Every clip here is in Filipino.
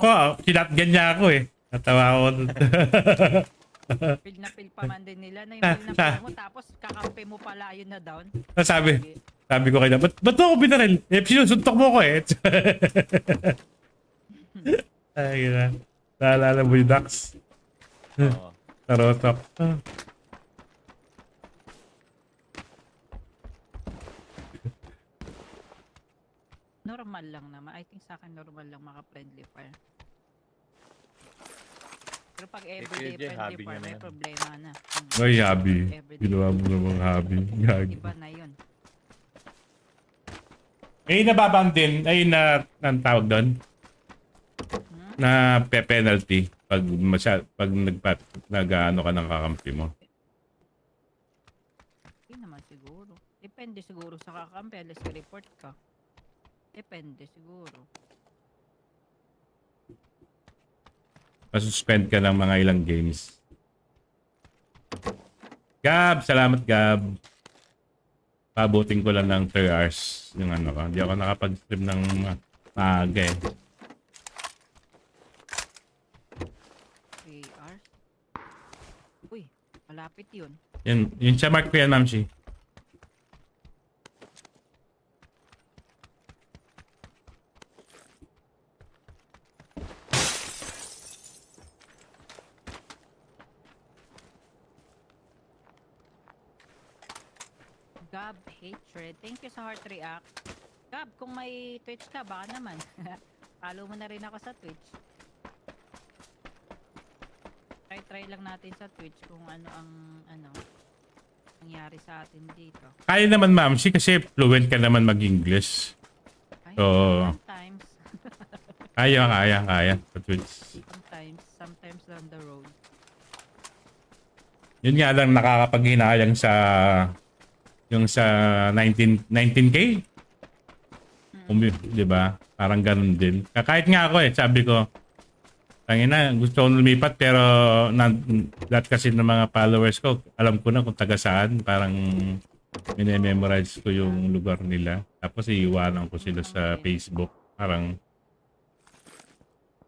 ko, kinatgan niya ako eh. Natawa ako. Feel na feel pa man din nila na yung feel na feel mo tapos kakampi mo pala yun na down. Sabi ko kaya, ba't mo ako binaril? Eh, sinusuntok mo ko eh. Ay, na. Naalala mo yung Dax? Oo. Tarotok. Normal lang naman. I think sa akin normal lang maka-friendly fire. Pero pag everyday Kuya Jay, friendly hobby fire, niya na may yan. problema na. Ay, hobby. Everyday. Ginawa mo namang hobby. Gagi. Iba na yun. Eh, nababang din. Ay, ang tawag doon? Na penalty pag nag-ano ka ng kakampi mo. Hindi naman siguro. Depende siguro sa kakampi. Alas report ka. Depende siguro. Masuspend ka ng mga ilang games. Gab! Salamat, Gab. Pabuting ko lang ng 3 hours yung ano ko. Hindi ako nakapag-stream ng maaga eh. 3 hours? Uy, malapit yun. Yun sa mark ko yan, Mamshi. Gab, hatred. Thank you sa heart react. Gab, kung may Twitch ka, baka naman. Follow mo na rin ako sa Twitch. Try lang natin sa Twitch kung ano nangyari sa atin dito. Kaya naman, Mamshi, kasi fluent ka naman mag-English. Ay, Oo. sometimes. Kaya. Sa Twitch. Sometimes down the road. Yun nga lang nakakapaghinayang sa yung sa 19K. Di ba? Parang ganun din. Kahit nga ako sabi ko, tangina, gusto ko lumipat pero lahat kasi ng mga followers ko, alam ko na kung taga saan. Parang minememorize ko yung lugar nila. Tapos iiwanan ko sila sa Facebook. Parang,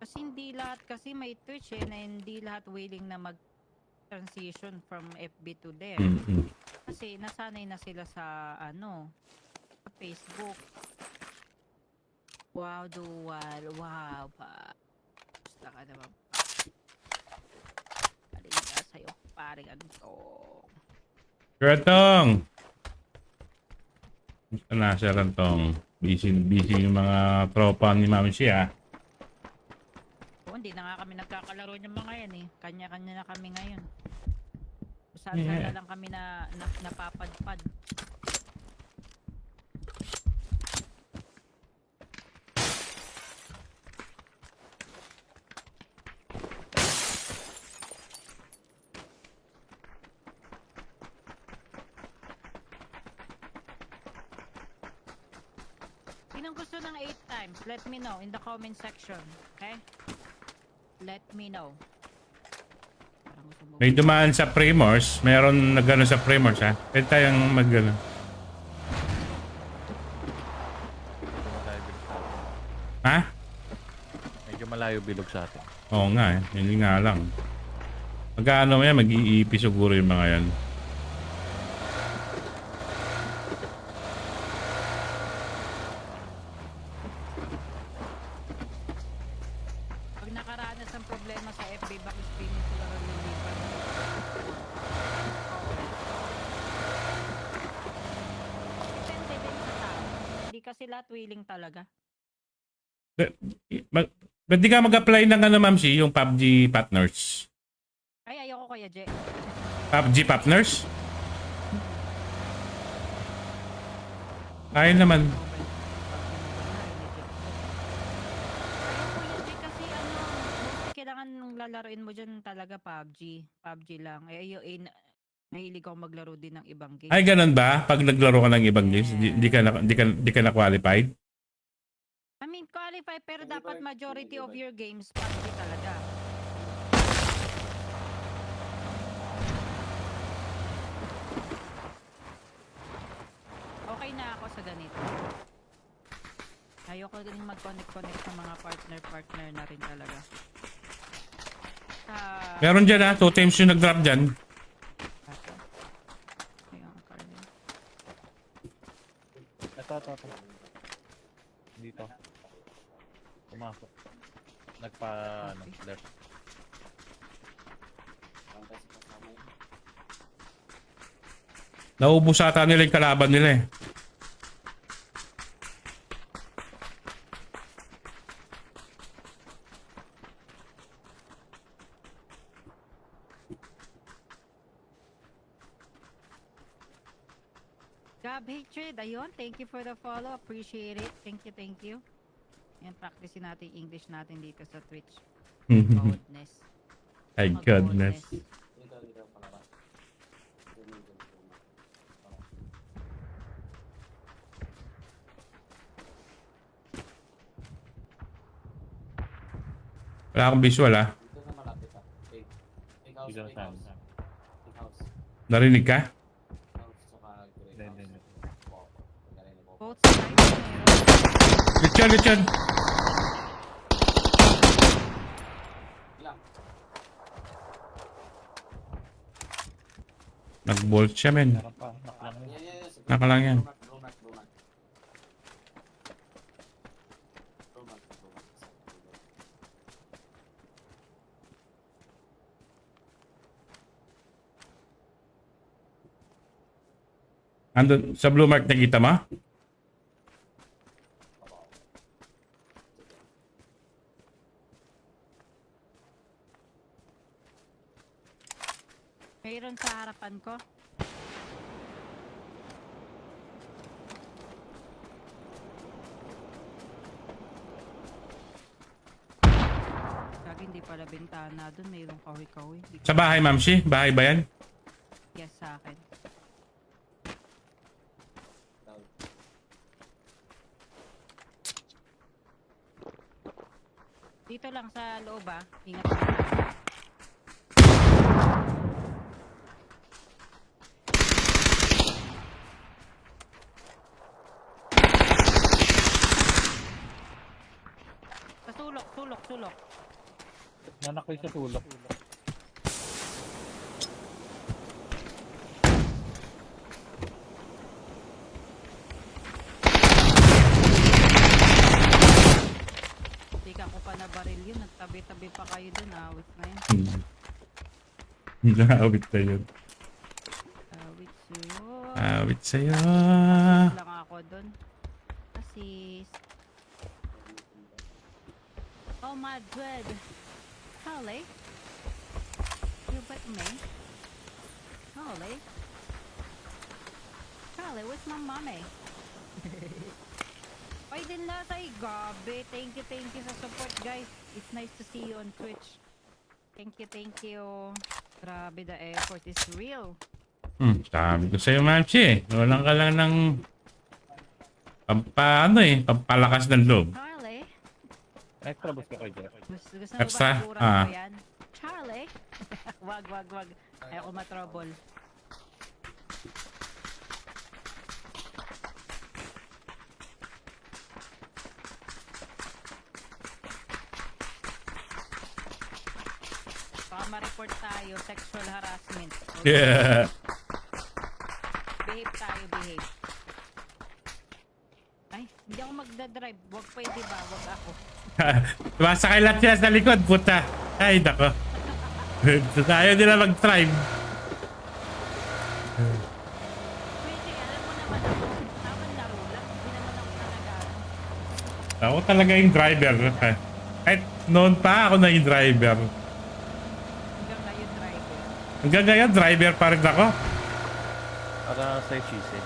Kasi hindi lahat kasi may Twitch na hindi lahat willing na mag-transition from FB to there. Kasi nasanay na sila sa sa Facebook. Wow, dual. Wow, pa. Gusto ka naman pa. Palinga sa'yo, paring Antong. Rantong! Gusto na si Rantong. Busy yung mga tropa ni Mami siya. Oo, hindi na nga kami nagkakalaro ng mga yan eh. Kanya-kanya na kami ngayon. Saan na lang kami napapadpad. Sinong gusto ng 8 times? Let me know in the comment section. Okay? Let me know. Parang gusto mo. May dumaan sa Primors. Mayroon nagano sa Primors ha. Pwede tayong magano. Ha? Medyo malayo bilog sa atin. Oo nga eh. Hindi nga lang. Magkano mo yan, mag-iipi siguro yung mga yan. Pag nakaranas ng problema sa FB, bakit streaming sila nalilipat? Depende din sa tao. Hindi kasi lahat willing talaga. Ba't di ka mag-apply ng ano, Mamsi, yung PUBG Partners? Ay, ayoko Kuya Jay. PUBG Partners? Kaya naman. Kuya Jay kasi kailangan nung lalaroin mo dyan talaga PUBG. PUBG lang. Mahilig ako maglaro din ng ibang game. Ay, ganun ba? Pag naglaro ka ng ibang games, di ka na qualified? I mean, qualify pero dapat majority of your games PUBG talaga. Okay na ako sa ganito. Ayoko din mag-connect sa mga partner na rin talaga. Meron dyan 2 times yung nag-drop dyan. Ayun, Carlin. Ito. Dito. Pumasok. Left. Naubos ata nila yung kalaban nila eh. Gab Hatred, ayun. Thank you for the follow. Appreciate it. Thank you. Yan, practicein natin yung English natin dito sa Twitch. Goodness. My goodness. Wala akong visual Dito na tayo. Narinig ka? Hindi. Both sides meron. Lechon! Nag-bolt siya, men. Meron pa. Naklang yun. Naka lang yan. Andun, sa blue mark nakita mo? Mayroon sa harapan ko. Lagi hindi pala bintana doon. Mayroong kahoy-kahoy. Sa bahay, Mamsi? Bahay ba yan? Yes sa akin. Dito lang sa loob Ingat ka. Sa sulok. Nanak ko sa tulok. Di ka ko pa nabaril yun. Nagtabi-tabi pa kayo dun. Awit na yun. Naawit na yun. Awit sa'yo. Awit sa'yo. Lang ako dun. Assist. Oh my god. Holly? You with me? Holly? Holly, where's my mommy? Ay din na tayo. Gabi. Thank you sa support, guys. It's nice to see you on Twitch. Thank you. Grabe, the effort is real. Sabi ko sa'yo, Mamsi. Walang ka lang ng pampalakas ng loob. Charlie? Extra boost ka kayo, Jeff. Gusto mo Extra? ba sigurado ko yan? Charlie? wag. Ayoko matrouble. Baka ma-report tayo, sexual harassment. Okay. Yeah. Behave tayo. Ay, hindi ako magdadrive. Wag pwede ba? Wag ako. Masakay lahat sila sa likod, puta. Ay, nako. Ayaw nila mag-drive. Pwede, alam mo naman ako. Tawang laro lang. Hindi naman ako talaga. Ako talaga yung driver. Kahit noon pa ako na yung driver. Hanggang ngayon, driver. Hanggang ngayon, driver pa rin ako. Para sa cheese eh.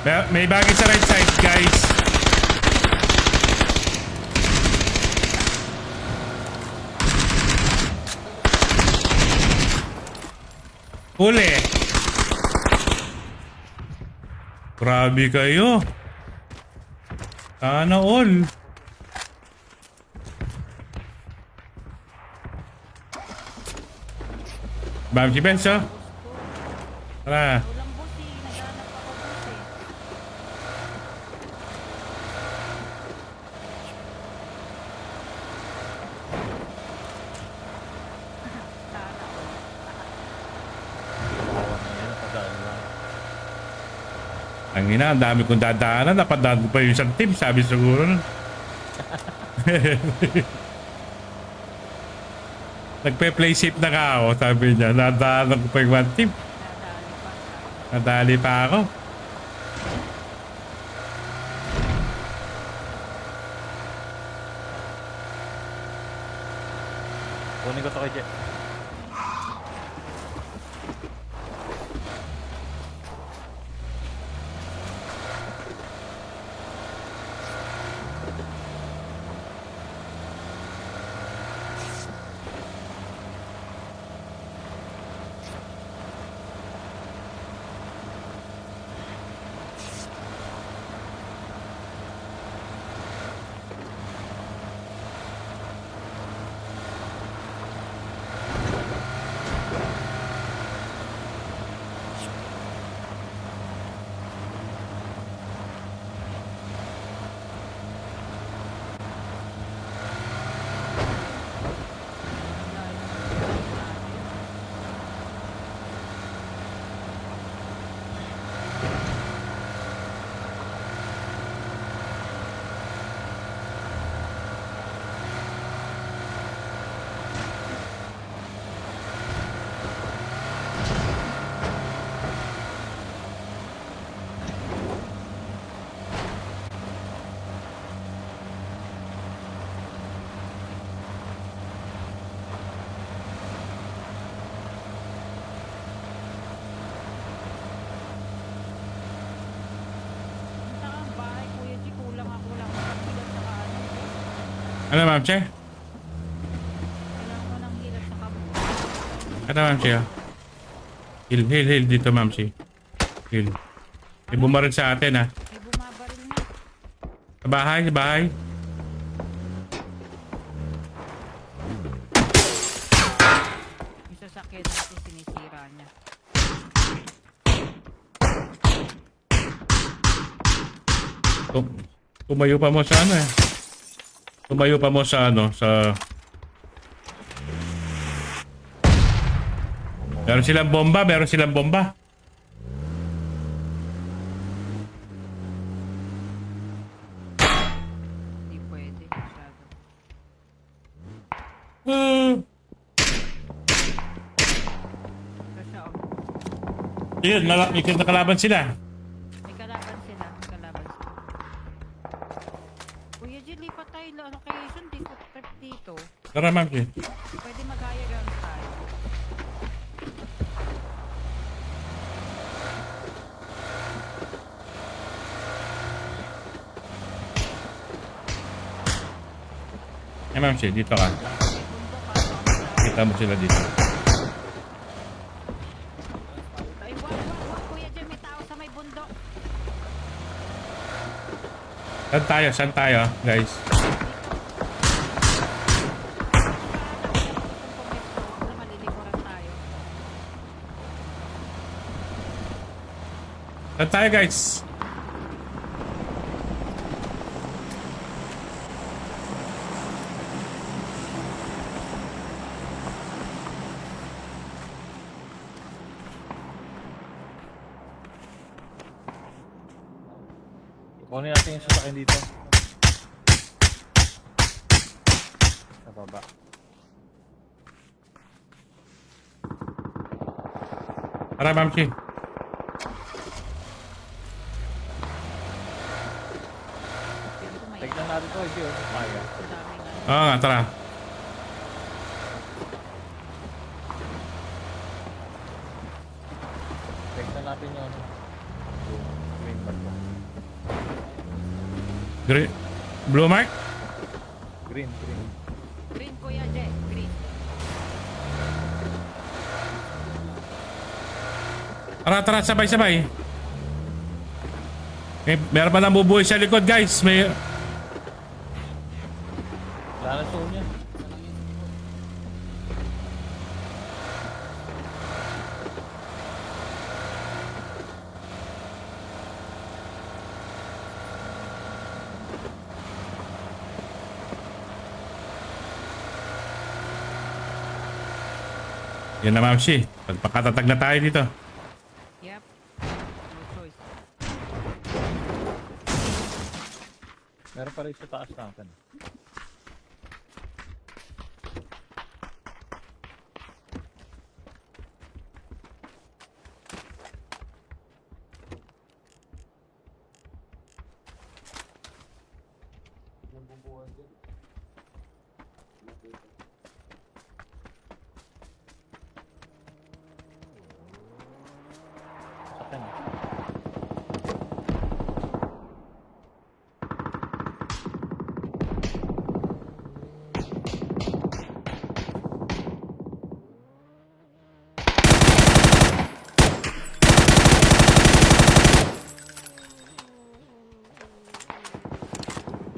May bagay sa right side, guys. Huli. Grabe kayo. Sana all. Bam si Benzo. Tara. Walang boss eh. Naghanap ako boss eh. Sana all. Kawan na yan, napadaan lang. Ang ina, ang dami kong dadaanan. Napadaan ko pa yung isang team. Sabi siguro. Nagpe-play safe na ka ako. Sabi niya, nadaanan ko pa yung one team. Nadali pa siya. Nadali pa ako. Kunin ko to kay Jeff. Punta kang bahay, Kuya G. Kulang ako lang. Hilat sa ano. Ano, Ma'am Che? Kailangan ko ng hilat sa kabuk. Ano, Ma'am Che? Heal dito, Ma'am Che. Heal. May bumaril sa atin, ha. May bumabaril na. Sa bahay, sa bahay. Yung sasakyan natin sinisira niya. Tumayo pa mo sa ano, eh. Tumayo pa mo sa ano, sa... Meron silang bomba, meron silang bomba. Hindi pwede. Masyado. Ito siya oh. Yun, nakalaban sila. May kalaban sila. May kalaban sila. Kuya G, lipat tayo location. Dito, trip dito. Tara, Ma'am Che. Pwede mag-high ground tayo. Eh, Ma'am Che, dito ka. May bundok ka. No? Kita mo sila dito. Ay, wag. Kuya G, may tao sa may bundok. Saan tayo, guys? Malilikuran tayo. Saan tayo, guys? Kunin natin yung sasakyan dito. Sa baba. Tara, Ma'am Che. Dito may Tignan natin to, hindi oh. Kaya. daming ano. Oo nga, tara. Tignan natin yung green bag mo. Green. Blue mark? Green. Green, Kuya Je. Green. Tara, sabay. Meron pa nabubuhay sa likod, guys. May... Wala na show niya. Yan na, Mamsi. Pagpakatatag na tayo dito. Yep. No choice. Meron pa rin sa taas natin. Akin.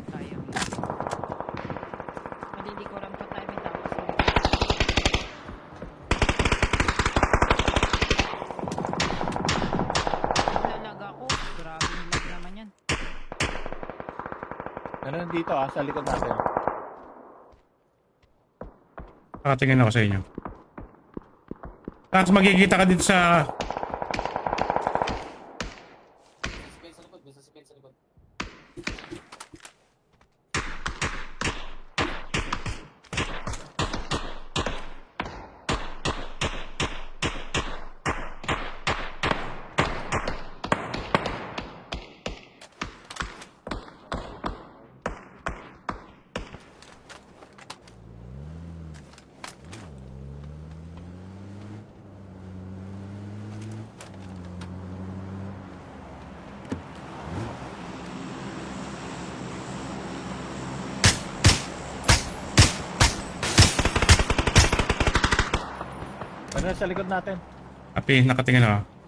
Sayang. Malilikuran pa tayo. May tao sa Lalag ako. Grabe yung lag naman yan. Meron dito sa likod natin. Nakatingin ako sa inyo. Tapos magkikita ka dito sa... Meron sa likod natin. Api, nakatingin ako.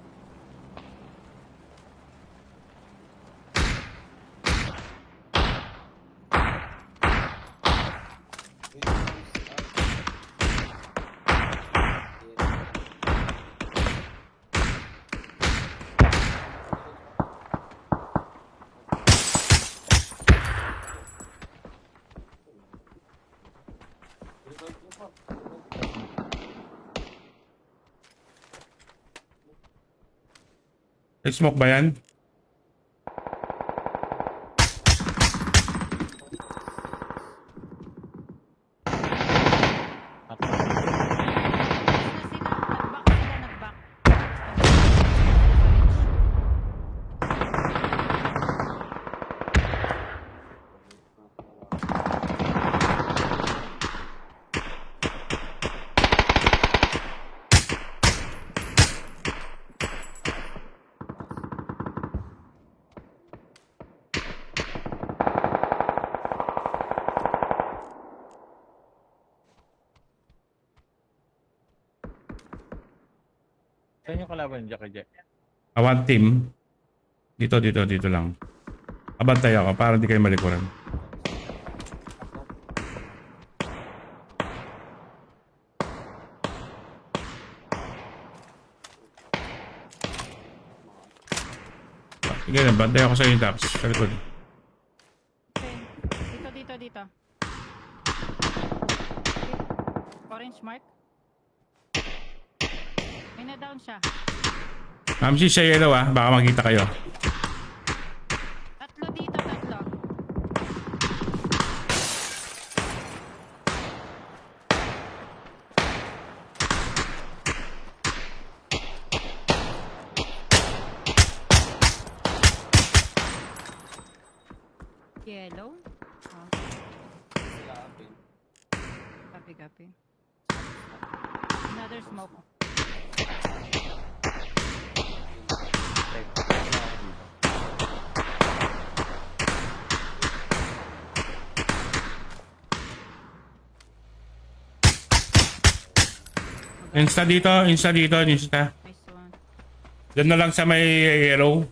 May smoke ba yan? Nag-back. Saan yung kalaban niya kay Jack? One team. Dito lang. Abantay ako para hindi kayo malikuran. Sige na, bantay ako sa inyo, Dax. Sa likod. Dito. Orange mark. May na-down siya. Mamsi, sa yellow baka makita kayo. Tatlo dito. Yellow. Oh. Copy. Another smoke. Insta dito, insta dito, insta. Nice one. Diyan na lang sa may yellow,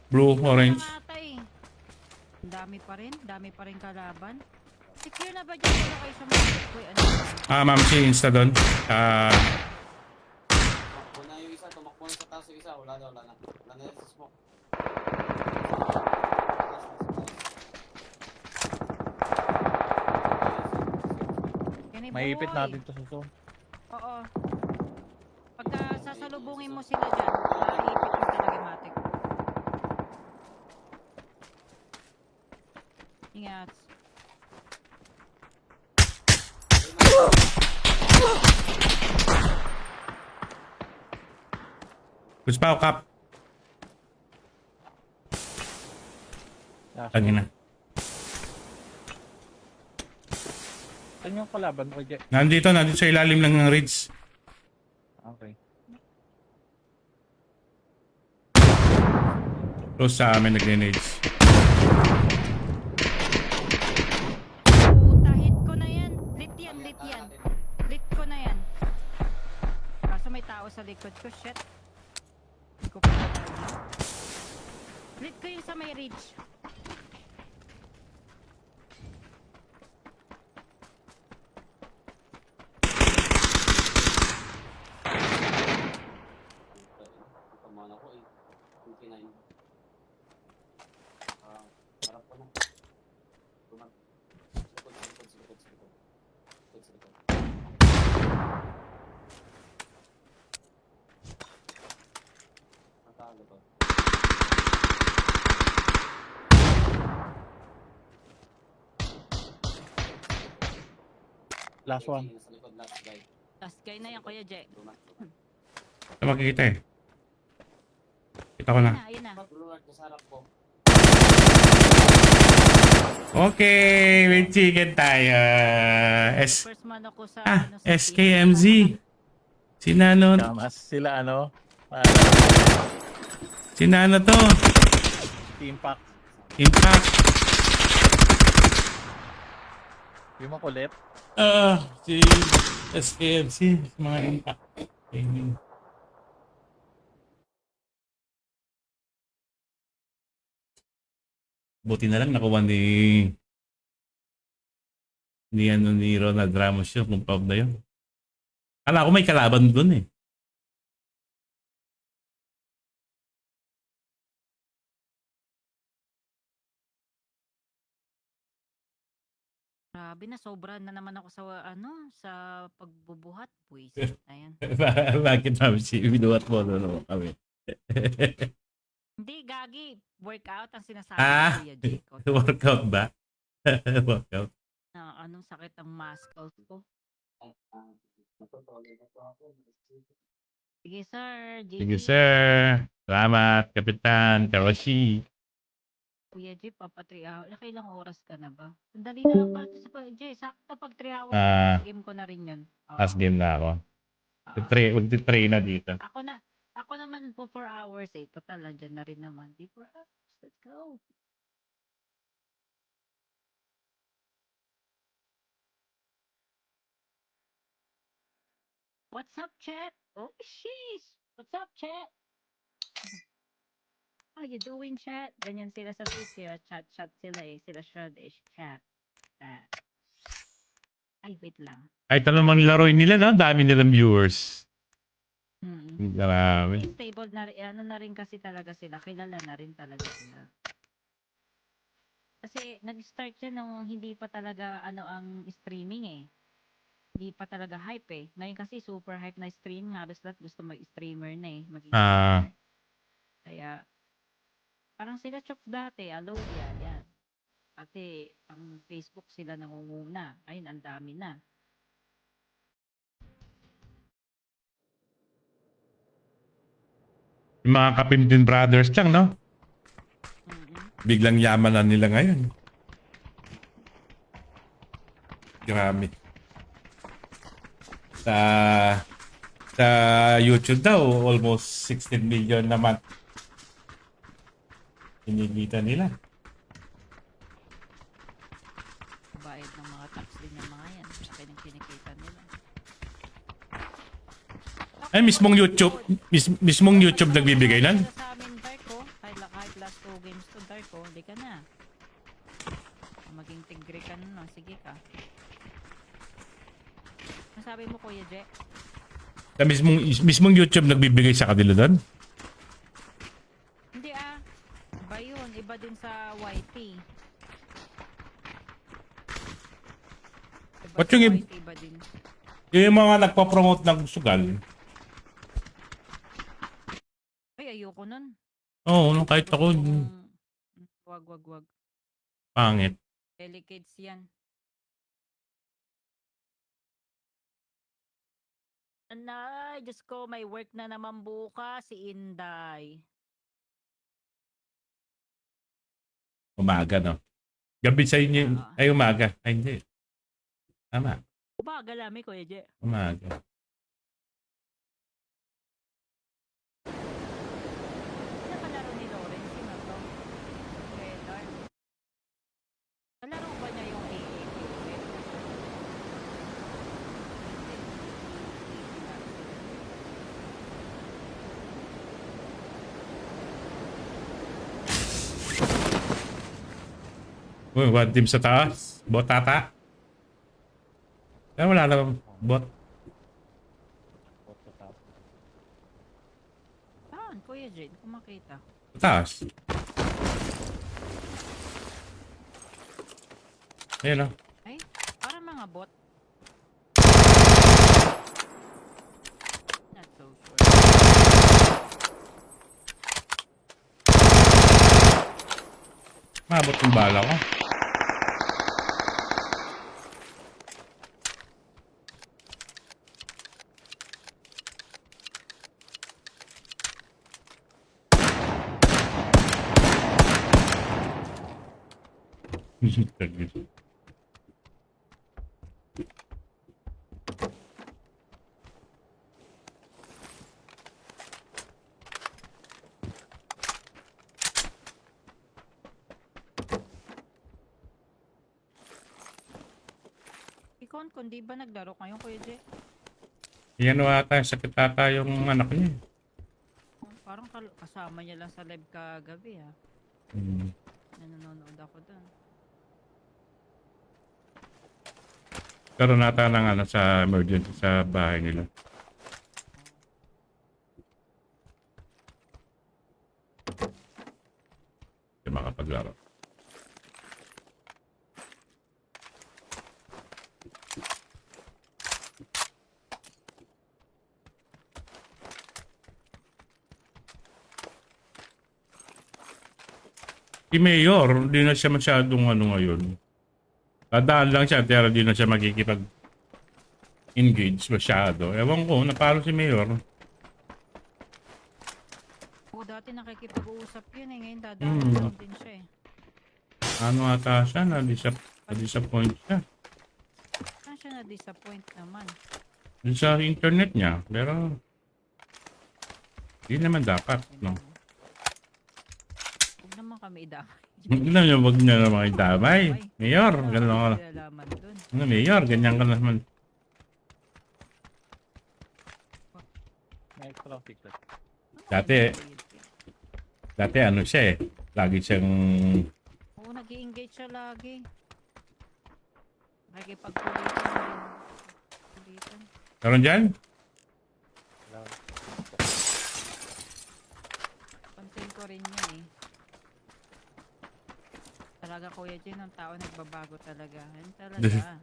blue, orange. Nangatay. Dami pa rin kalaban. Secure na ba dyan? Wala kayo sa mga uy, ano ba? Ah, ma'am, si insta doon. Tumakbo na yung isa, tumakbo na sa taas yung isa. Wala na, wala na. Wala na yung sa smoke. Yan eh, Maiipit boy. natin to sa zone. Oo. Pagka sasalubungin mo sila dyan, maiipit mo talaga matik. Ingat. Gusto pa ako, Kap. Tangin na. Saan yung kalaban mo, Jay? Nandito sa ilalim lang ng ridge. Okay. Close sa amin, nag-grenades. Puta, hit ko na yan. Lit yan, lit yan. Lit ko na yan. Kaso may tao sa likod ko, shit. Hindi ko pa alam. Lit ko yung sa may ridge. Tamahan ako eh. 29. Harap ko na. Tumag. Likod, sa likod, sa likod, sa likod. Likod, sa likod. Natago to. Last one. Nasa likod, last guy. Last guy na yan, Kuya Jay. Tumak. Ito makikita eh. Kita ko na. Ayun na. Pag-lord ko sa harap ko. Okay, may chicken tayo. First man ako sa, sa SKMZ. Sinano? Tama sila ano? Sinano to? Team pack. Impact. Yung makulit. Si SKMZ. Mga impact. Gaming. Buti na lang nakuha ni Ronald Ramos yun kung pub na yun. Kala ko may kalaban dun eh. Grabe na, sobra na naman ako sa sa pagbubuhat, boys. Ayan. Bakit namin si binuhat mo no kami? Hindi, gagi. Workout ang sinasabi Ah, ko, Kuya Jacob. Workout ba? Workout. Na anong sakit ang muscles ko. Natutulog na po ako. Sige, sir. JG. Sige sir. Salamat, Kapitan Karoshi. Kuya Jay, papa 3 hours. Nakailang oras ka na ba? Dali na lang pala sa Kuya Jay. Sakto pag 3 hours, game ko na rin yun. Oo. Last game na ako. Oo. Magti-tray na dito. Ako naman po 4 hours eh. Total, andyan na rin naman. Di 4 hours. Let's go. What's up, chat? Oh, sheesh. What's up, chat? How you doing, chat? Ganyan sila sa video. Chat sila eh. Sila Shradish. Chat. Chat. Ay, wait lang. Kahit ano mang laruin nila, no? Dami nilang viewers. Mm. Marami. Stable na rin. Ano na rin kasi talaga sila. Kilala na rin talaga sila. Kasi nag-start siya nung hindi pa talaga ang streaming eh. Hindi pa talaga hype eh. Ngayon kasi super hype na stream. Halos lahat gusto mag-streamer na eh. Maging Ah. streamer. Kaya, parang sila Chok dati. Alodia, yan. Pati, ang Facebook sila nangunguna. Ayun, ang dami na. Yung mga Kapimtin Brothers lang, no? Mhm. Biglang yaman na nila ngayon. Grabe. Sa YouTube daw, almost 16 million naman. Kinikita nila. Bayad ng mga tax din ng mga yan. Laki ng kinikita nila. Ay, mismong YouTube. Mismong YouTube nagbibigay nun. Sa amin, Darko. Kahit last 2 games to, Darko. Hindi ka na. Maging tigre ka na, no? Sige ka. Masabi mo, Kuya Je? Sa mismong YouTube nagbibigay sa kanila doon. Hindi Iba yun. Iba din sa YT. Iba Ba't sa yung YT, iba din. Yung mga nagpa-promote ng sugal. Ay, ayoko nun. Oo, no, kahit ako, Wag. pangit. Delicates yan. Anay, Diyos ko, may work na naman bukas si Inday. Umaga, no? Gabi sa inyo, Oo. ay umaga. Ay, hindi. Tama, Umaga lami, Kuya Je. umaga. Nakalaro ni Lawrence, sino to? Trailer. Nalaro ba niya yung AAP ulit? Uy, one team sa taas. Bot ata. Pero wala na bot. Bot sa top. Saan, Kuya Je? Hindi ko makita. Sa taas. Ayun, no? Ay, para mga bot. Not so sure. Mabot yung bala ko. Ikon, di ba naglaro kayo, Kuya Je? Yan ata, sakit ata yung anak niya. Parang kasama niya lang sa live kagabi, ha? Hmm. Nanonood ako dun. Pero nata ng ano sa emergency sa bahay nila. Hindi makapaglaro. Si Mayor, hindi na siya masyadong ano ngayon. Dadaan lang siya, pero di na siya makikipag-engage masyado. Ewan ko, napalo si Mayor. Oo, dati nakikipag-uusap yun eh. Ngayon Hmm. dadaan lang din siya eh. Ano ata siya, na-disappoint siya. Saan siya na-disappoint naman? Dun sa internet niya, pero di naman dapat, no? Huwag naman kami idamay. Wag niya naman idamay. Mayor, ganun ka lang. Nilalaman dun. Ano, Mayor, ganyan ka naman. May extra lang secret. Dati ano siya eh. Lagi siyang... Oo, nag-i-engage siya lagi. Nakikipagkulitan din. Kulitan. Karon dyan? Wala. Pansin ko rin niya eh. Talaga, Kuya Jin, ang tao nagbabago talaga. Yan talaga.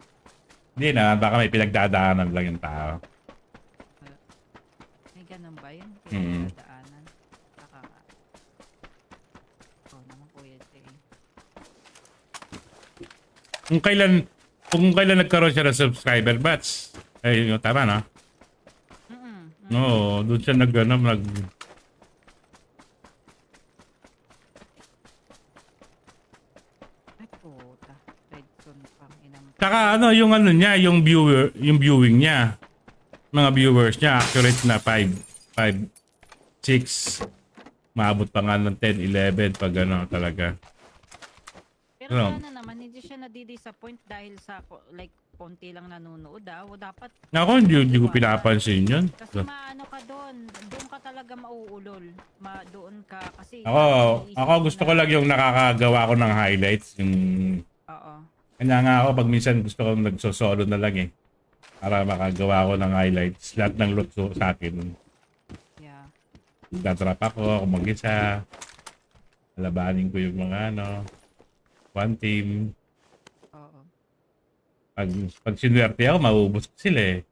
Hindi na, baka may pinagdadaanan lang yung tao. May ganun ba yun? Mm. Pinagdadaanan. Nakaka... Oo naman, Kuya Jin. Kung kailan nagkaroon siya ng subscriber batch. Ay, yun, tama na. No, doon siya nag Ay, puta. Redstone pang inam. Saka ano, yung ano niya, yung viewing niya. Mga viewers niya, accurate na 5, 6. Maabot pa nga ng 10, 11 pag ano talaga. Pero Ano? sana naman, hindi siya nadi-disappoint dahil sa, like, konti lang nanonood o dapat Ako, hindi ko pinapansin yun. kasi maano ka doon ka talaga mauulol. Doon ka kasi Ako gusto ko lang yung nakakagawa ko ng highlights. Yung... Oo. Kanya nga ako, pag minsan gusto ko nagsosolo na lang eh. Para makagawa ko ng highlights. Lahat ng loot sa akin. Yeah. Tatrap ako mag-isa. Labanin ko yung mga one team. Oo. Pag sinuwerte ako, maubos ko sila eh.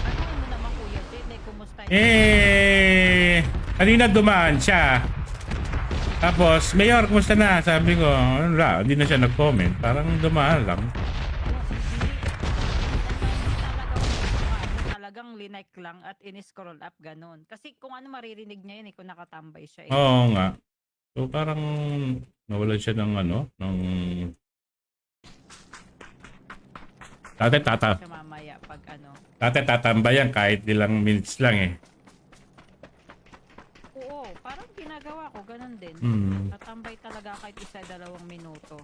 Ano mo naman Kuya Jay, kumusta yun? Kanina dumaan siya. Tapos, Mayor, kumusta na? Sabi ko, wala, hindi na siya nag-comment. Parang dumaan lang. Talagang linek lang at in-scroll up ganun. Kasi kung ano maririnig niya yun kung nakatambay siya Oo nga. So, parang nawalan siya ng ng... Siya mamaya pag Dati tatambayan kahit ilang minutes lang eh. Oo, parang ginagawa ko ganun din. Tatambay talaga kahit 1-2 minuto.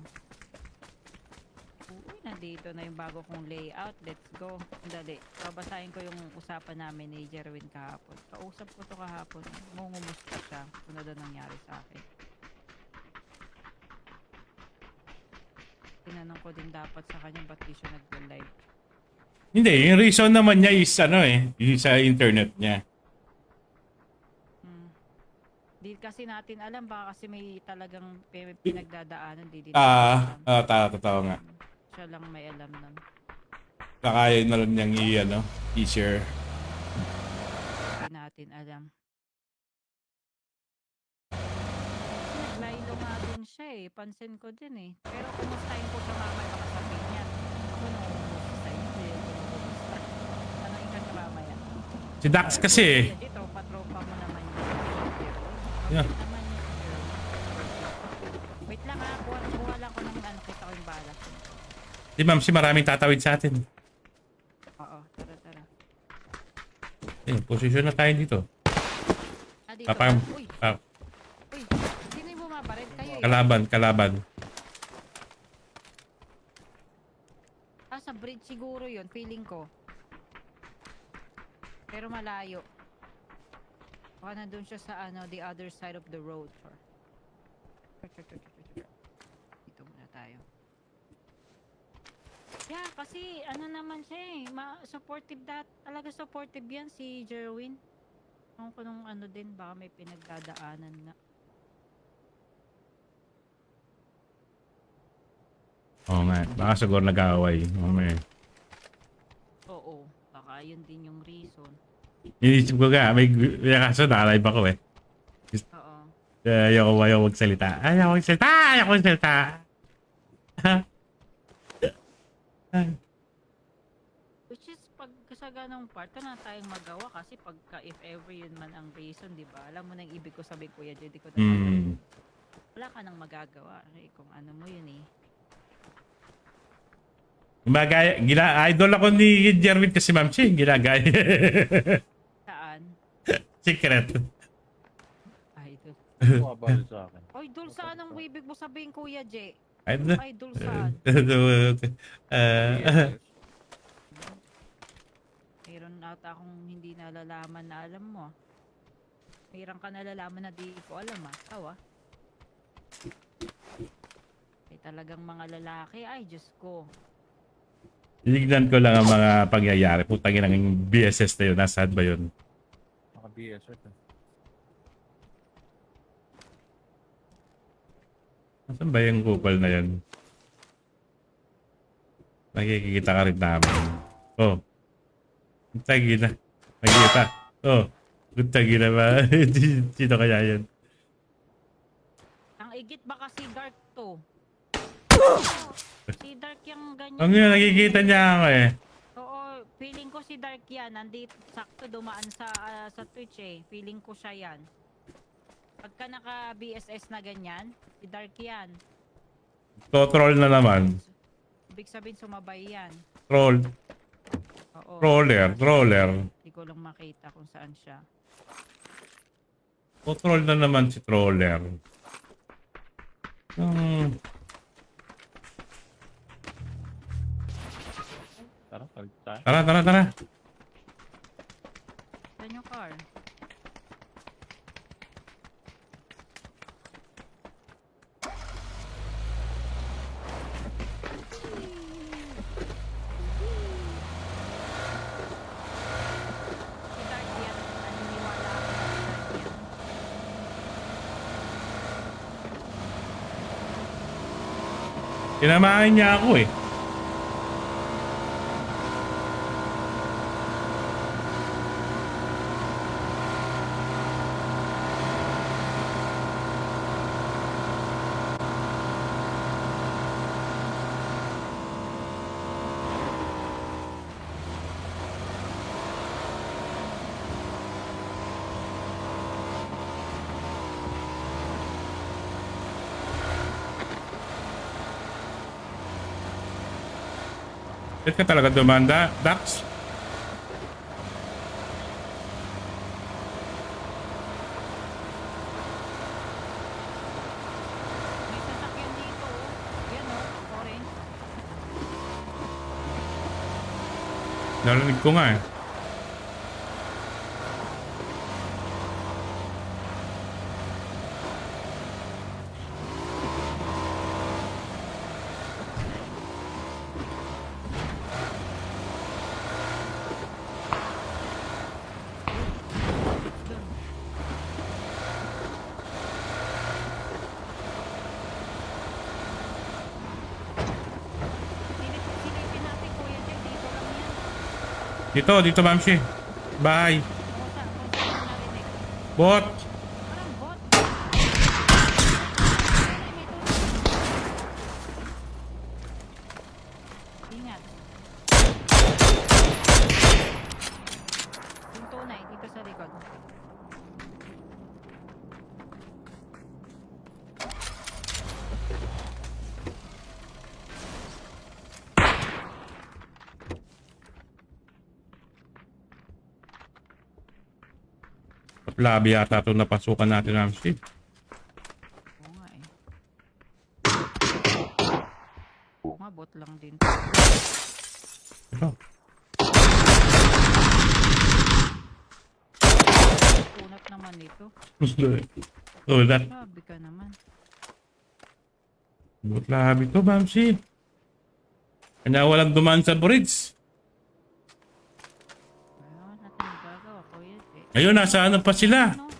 Uy, nandito na yung bago kong layout. Let's go. Dali. Babasahin ko yung usapan namin ni Jerwin kahapon. Kausap ko to kahapon. Mungumusta siya. Ano daw nangyari sa akin. Tinanong ko din dapat sa kanya ba't di siya nag-live. Hindi, yung reason naman niya is yung sa internet niya. Di kasi natin alam. Baka kasi may talagang pinagdadaanan. Di din natin alam. Totoo nga. Siya lang may alam nun. Kaya na lang niyang i-share. Hindi natin alam. Naglaylo nga din siya pansin ko din Pero kumustahin ko siya mamaya baka sabihin niya. Ako nung kumusta hindi kumusta. Ano ikan ka mamaya? Si Dax kasi eh. Dito, patropa mo naman yun. Yeah. Naman yun. Wait lang buha lang ko ng kita ko yung bala. Di ma'am, maraming tatawid sa atin. Oo, tara. Posisyon na tayo dito. Dito. Uy, sino yung bumabaril? Kayo Kalaban. Sa bridge siguro yun, feeling ko. Pero malayo. Baka nandun siya sa the other side of the road. Dito muna tayo. Yeah, kasi naman siya supportive talaga supportive yan si Jerwin. Ewan ko nung din, baka may pinagdadaanan na. Oo nga, baka siguro nag-aaway. Oo, baka yun din yung reason. Inisip ko nga, may kaso na-alive ako eh. Oo. Ayaw magsalita. Which is pag sa ganong part, na tayong magawa kasi pagka if ever yun man ang reason, di ba? Alam mo na yung ibig ko sabihin, Kuya Jay, di ko na wala ka nang magagawa kung ano mo yun Idol ako ni Jerwin kasi Ma'am Chi, ginagaya. Saan? Secret. Idol. Bumabalik sa akin. Idol saan ang ibig mo sabihin, Kuya Jay? Idol. Idol saan? Mayroon ata akong hindi nalalaman na alam mo. Mayroon ka nalalaman na di ko alam Tawa. May talagang mga lalaki. Ay, Diyos ko. Tinignan ko lang ang mga pangyayari. Putangin ang BSS na yun. Nasaan ba yun? Naka-BS ito. Nasaan ba yung kupal na yun? Nakikita ka rin namin. Oh. Tagi na. Nakikita. Oh. Tagi na ba? Sino kaya yun? Ang igit ba kasi dark to? Si Dark yung ganyan. Ang yun, nakikita niya ako eh. Oo, feeling ko si Dark yan. Nandito, sakto dumaan sa Twitch Feeling ko siya yan. Pagka naka-BSS na ganyan, si Dark yan. Troll na naman. Ibig sabihin sumabay yan. Troll. Oo. Roller. Hindi ko lang makita kung saan siya. Control na naman si troller. Hmm. Tara, palit tayo. Tara. Saan yung car? Si Guardian, naniniwala ako sa Guardian. Tinamahan niya ako eh. Ba't ka talaga dumanda, Dax? May sasakyan dito, oh. Yan, oh. Orange. Narinig ko nga eh. Doon. Silipin natin, Kuya Jay. Dito lang yan. Dito, Mamsi. Bye. Kung saan mo narinig. Bot. Parang bot. Ingat. Yung tunay, dito sa likod. Labi yata ito napasukan natin, Mamsi. Oo nga eh. Oo nga, bot lang din. Ito. Unat naman ito. Ulat. Grabe ka naman. Bot labi ito, Mamsi. Kanya walang dumaan sa bridge. Wala natin magagawa, Kuya Jay. Ayun, nasa ano pa sila? Ano?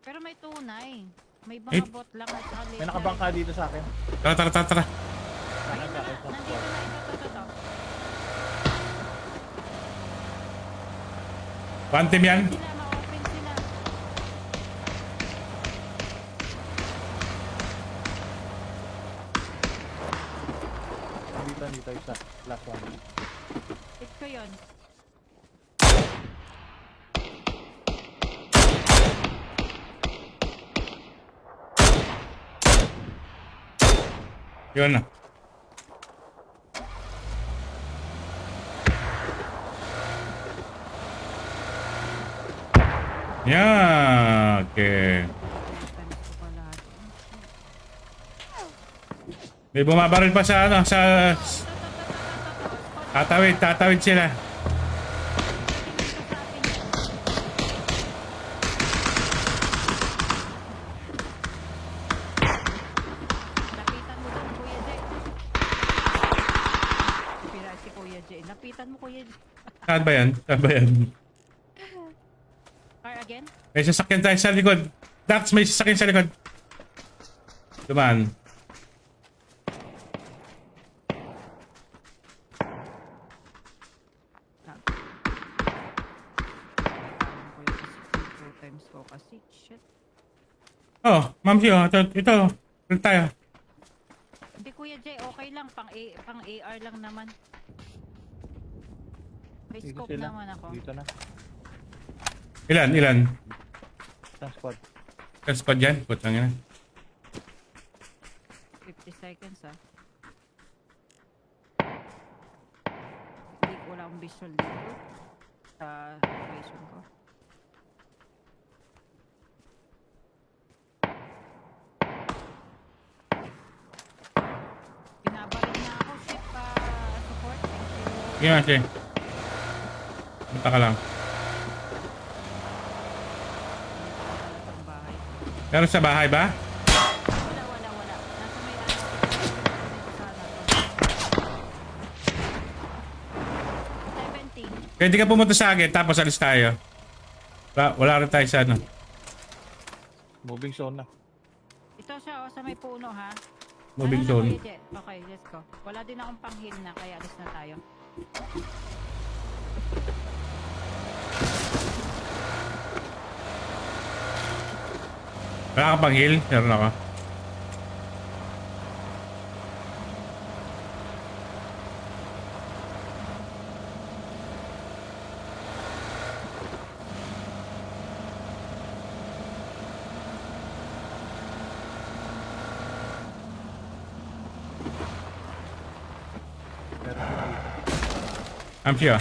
Pero may tunay. May Eh. mga bot lang at saka May nakabangka dito sa akin. Tara. Sa akin, sa akin. Nandito na ito. One team yan. Sila, ma-open sila. Dito isa. Last one. Hit ko yun. Yun na. Yeah, okay. Times ko pala ito. May bumabaril pa sa ano, sa tatawid sila. Lapitan mo doon, Kuya Jay. Pira si Kuya Jay. Lapitan mo, Kuya Jay. Saan ba yan? Car again? May sasakyan tayo sa likod. Dax, may sasakyan sa likod. Dumaan. Two times ko kasi. Shit. Oh, ma'am siyo, ito. Ulit tayo. Hindi, Kuya Jay, okay lang. Pang AR lang naman. May Dito scope sila. naman ako. Dito na. Ilan? Isang squad. Ang squad yan? Putang ina. 50 seconds ah. Hindi, wala akong visual dito sa operation ko. Binabaril na ako, ship support. Thank you. Sige, Mansi. Punta ka lang. Ang bahay. Pero sa bahay ba? Wala. Nasa may ano. Dito sana to. 17. Pwede ka pumunta sa akin tapos alis tayo. Wala rin tayo sa ano. Moving zone na. Ito siya, sa may puno ha. Moving Ano na, zone. Kuya Jet? Okay, let's go. Wala din akong pang-heal na, kaya alis na tayo. Wala ka pang heal? Meron ako. Meron na dito. Amsi ah.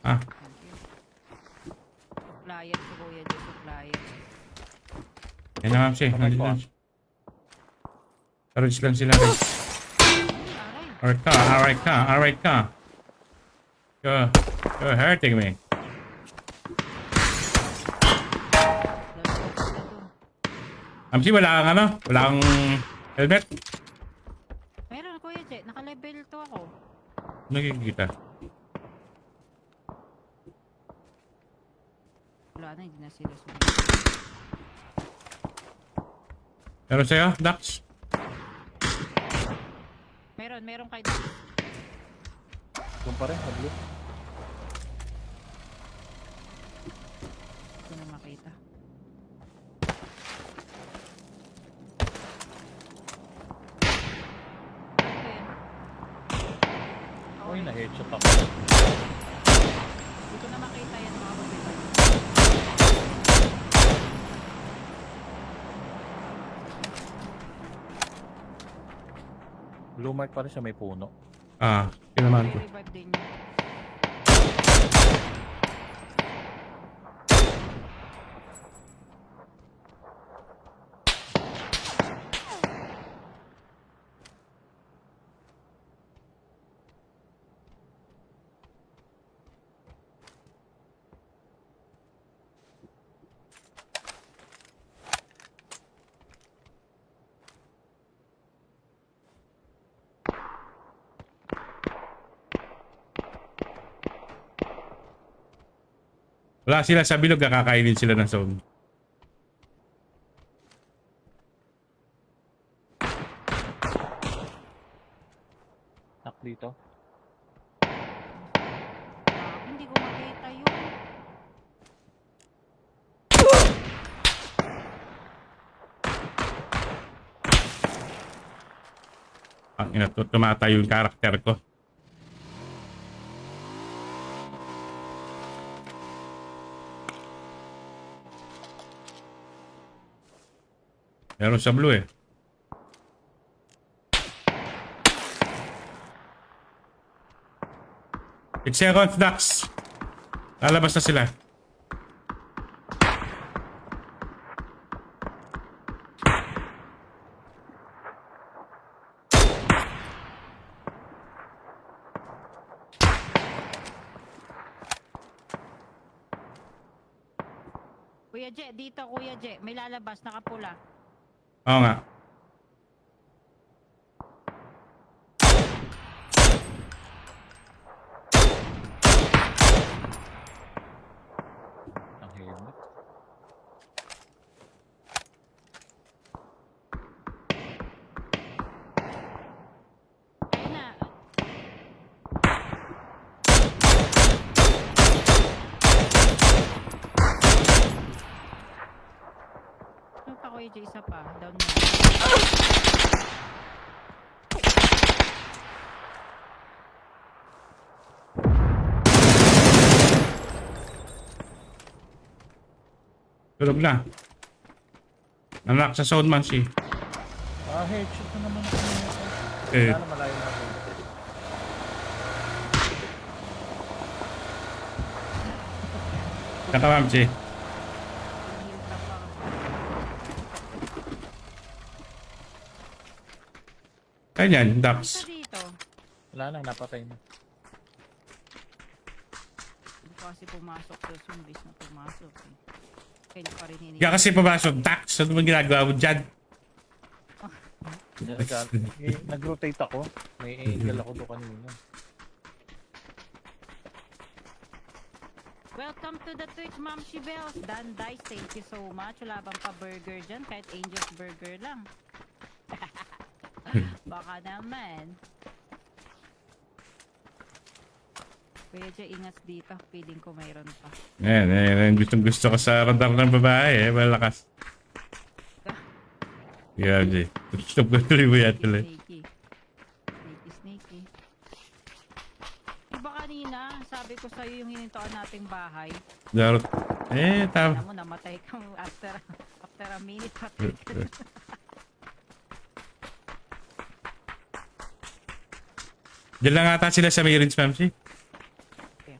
Ah, Thank you. Supplier si Kuya Jet, supplier. yan na Amsi. Nandito lang. Courage lang sila rin. Aray, Alright ka. You're hurting me. lalo. Amsi, wala kang ano? Wala kang helmet? Meron Kuya Jet, naka-level 2 ako. Nakikita. Wala na, hindi na sila sumunod. Pero sa'yo, Dax? Meron kay Dax. Doon pa rin, sa blue. Hindi ko na makita. Ano Uy, yun? na-headshot ako. Hindi ko na makita yan mga kapitbahay. Blue mark pa rin sa may puno. Ah, kinaman ko. May revive din yun. Wala sila sa bilog, kakakainin sila ng zone. Knock dito. Hindi ko makita yun. Ang ina, tumatayo yung karakter ko. Meron sa blue eh. 6 seconds, Dax. Lalabas na sila. Kuya Jet, dito Kuya Jet. May lalabas, nakapula. Oo nga. Ang helmet. Ayun na. Ano pa Kuya Jet, isa pa. Down na. Tulog na. Nanak sa zone man si. Ah, headshot na naman ako. Eh, Wala na malayo na ako. Saka Ma'am Si. Heal ka pa. Ganyan, Isa Dax. dito. Wala na, napatay na. Hindi ko kasi pumasok sa zombies na pumasok eh. Kaya pa rin Kaya kasi pumasok, Dax. Ano ba ginagawa mo dyan? Nag-rotate ako. May angle ako doon kanina. Welcome to the Twitch, Ma'am Shibels. Dan Dice, thank you so much. Wala bang pa-burger dyan? Kahit Angel's Burger lang. Baka naman. Kuya Jay, ingat dito. Feeling ko mayroon pa. Yan, gustong gusto ko sa radar ng babae eh. Malakas. Yeah, Jay. Stop ko tuloy mo yan tuloy. Sneaky. Sneaky. Diba kanina, sabi ko sa'yo yung hinintoan nating bahay. Darot. Tama. Alam mo, namatay ka after a minute. Patay ka na. Diyan lang ata sila sa may rinse, Ma'am Si. Okay.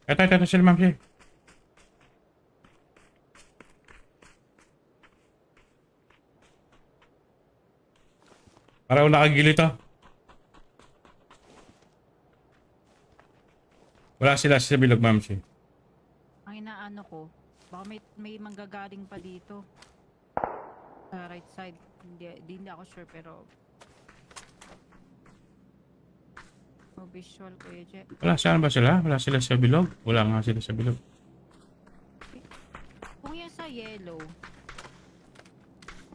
Ito sila, Ma'am Si. Para nakagili to. Wala sila sa bilog, Ma'am Si. Ang inaano ko, baka may manggagaling pa dito. Sa right side. Hindi ako sure pero... No visual, Kuya Jay. Wala, saan ba sila? Wala sila sa bilog? Wala nga sila sa bilog. Kung yan sa yellow,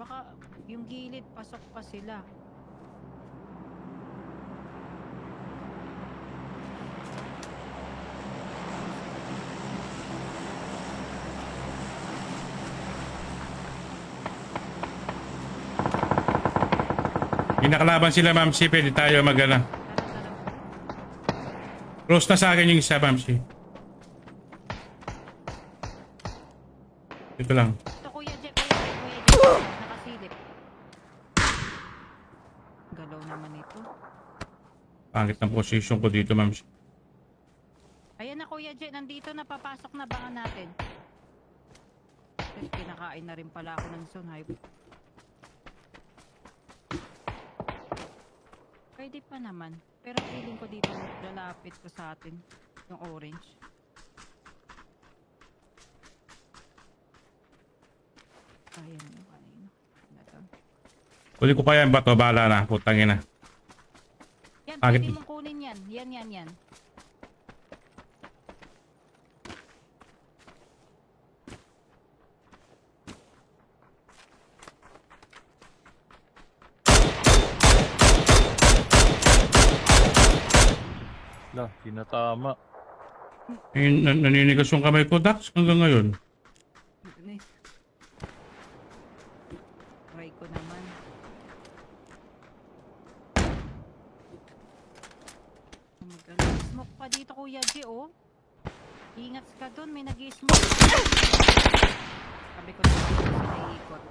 baka yung gilid pasok pa sila. Yung nakalaban sila, Ma'am Si, pwede tayo magana. Close na sa akin yung isa, Ma'am Si. Ito lang. Ito, Kuya Jay, nakasilip. Galaw naman ito. Pangit ng position ko dito, Ma'am Si. Ayan na, Kuya Jay, nandito na, papasok na baka natin. Kinakain na rin pala ako ng Sunhive. Pwede pa naman. Pero feeling ko dito lalapit ko sa atin yung orange. Ayan yung kanina. Ito. Kunin ko pa yan, bato, bahala na. Putangin na. Yan, Bakit? pwede mong kunin yan. Yan. Wala, tinatama. Naninigas yung kamay ko, Dax, hanggang ngayon. Try ko naman. Smoke pa dito, Kuya G, oh. Ingat ka dun, may nag-i-smoke. Sabi ko na naiikot.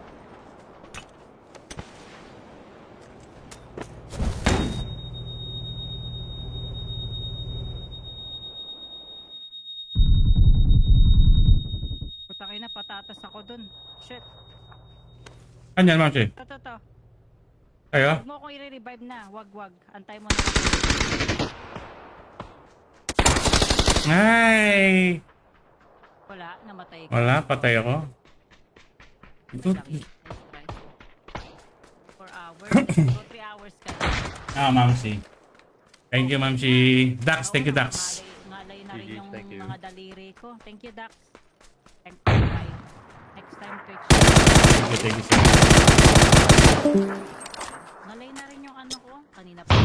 Putangin na, patatas ako dun. Shit. Anyan, Ma'am Si. Ito. Kayo? Huwag mo akong i-revive na. Wag. Antay mo na. Ay! Wala, namatay ka. Wala, patay ako. Ito. Nice try. 4 hours. So 3 hours ka na. Ma'am Si. Thank you, Ma'am Si. Dax, thank you, Dax. Ngalay na rin GG, yung thank you. mga daliri ko. Thank you, Dax. Thank you, guys. Next time, Twitch. Thank you, sir. Ngalay na rin yung ano ko. Kanina pa.